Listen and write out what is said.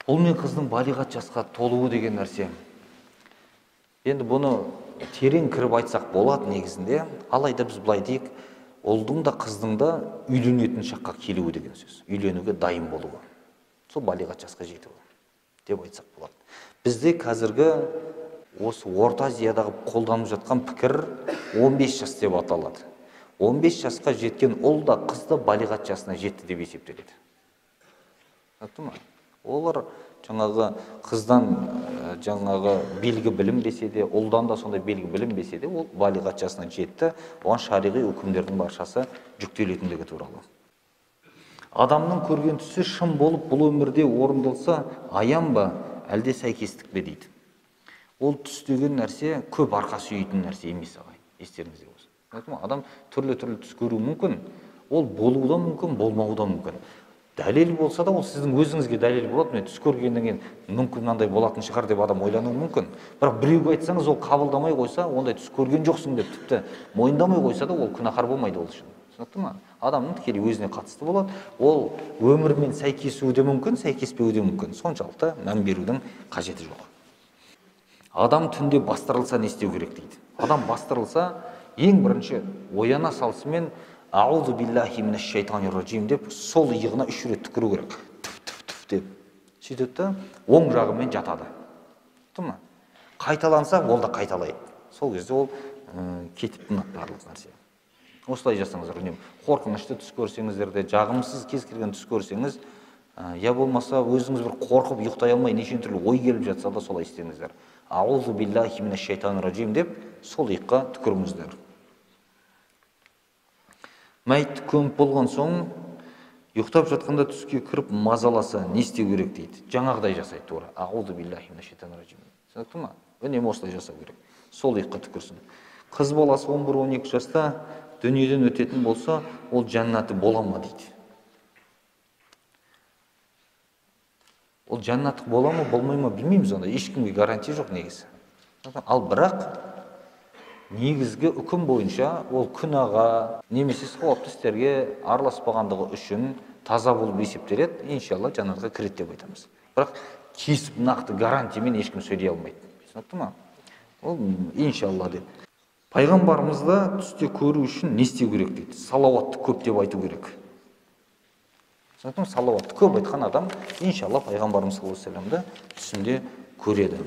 Ұл мен қыздың балиғат жасқа толуы деген нәрсе. Енді бұны терең кіріп айтсақ болады негізінде, алайда біз былай дейік, ұлдың да қыздың да үйленетін шаққа келуі деген сөз. Үйленуге дайын болуы. Сол балиғат жасқа жетуі деп айтсақ болады. Бізде қазіргі осы Орта Азиядағы қолданып жатқан пікір 15 жас деп аталады. 15 жасқа жеткен ұл да қыз да балиғат жасына жетті деп есептеледі. Олар жаңағы қыздан жаңағы белгі білім бесе де, ұлдан да сондай белгі білім бесе де, ол балиғат жасына жетті, оған шариғи үкімдердің баршасы жүктелетіндігі туралы. Адамның көрген түсі шын болып бұл өмірде орындалса, аян ба, әлде сәйкестік пе дейді. Ол түс деген нәрсе көп арқа сүйейтін нәрсе емес ағай, естеріңізде болсын. Адам түрлі-түрлі түс көруі мүмкін, ол болуы да мүмкін, болмауы да мүмкін. Дәлел болса да, ол сіздің өзіңізге дәлел болады. Мен түс көргеннен кейін мүмкін мынандай болатын шығар деп адам ойлануы мүмкін. Бірақ біреуге айтсаңыз, ол қабылдамай қойса, ондай түс көрген жоқсың деп тіпті мойындамай қойса да, ол күнәһар болмайды ол үшін. Түсінікті ме? Адамның тікелей өзіне қатысты болады. Ол өмірмен сәйкесуі де мүмкін, сәйкеспеуі де мүмкін. Соншалықты мән берудің қажеті жоқ. Адам түнде бастырылса не істеу керек дейді. Адам бастырылса, ең бірінші ояна салысымен «Аузу биллахи минаш шайтанир раджим» деп сол иығына 3 рет түкіру керек. Түп деп. Сөйтеді, оң жағымен жатады. Тұма? Қайталанса, ол да қайталайды. Сол кезде ол кетіп барлық нәрсе. Осылай жасаңыздар. Қорқынышты түс көрсеңіздер де, жағымсыз кез келген түс көрсеңіз, я болмаса өзіңіз бір қорқып ұйықтай алмай неше түрлі ой келіп жатса да солай істеңіздер. «Аузу биллахи минаш шайтанир раджим» деп сол иыққа түкіріңіздер. Мәйт көміп болған соң, ұйықтап жатқанда түске кіріп мазаласа не істеу керек дейді. Жаңағыдай жасайды тура. «Аузу биллахи минаш шайтанир раджим». Түсінікті ме? Үнемі осылай жасау керек. Сол иыққа түкірсін. Қыз баласы 11-12 жаста дүниеден өтетін болса, ол жәннаты бола ма дейді. Ол жәннаты бола ма, болмай ма білмейміз, онда ешкімге гарантия жоқ негізі. Ал бірақ негізгі үкім бойынша ол күнәға, немесе сауапты істерге араласпағандығы үшін таза болып есептеледі, иншалла жәннатқа кіреді деп айтамыз. Бірақ кесіп нақты гарантиямен ешкім сөйлей алмайды. Түсінікті ме? Ол иншалла деп. Пайғамбарымызда түсте көру үшін не істеу керек дейді. Салауатты көп деп айту керек. Салауатты көп айтқан адам иншалла пайғамбарымыз саллаллаху алейхи ва саллямды түсінде көреді.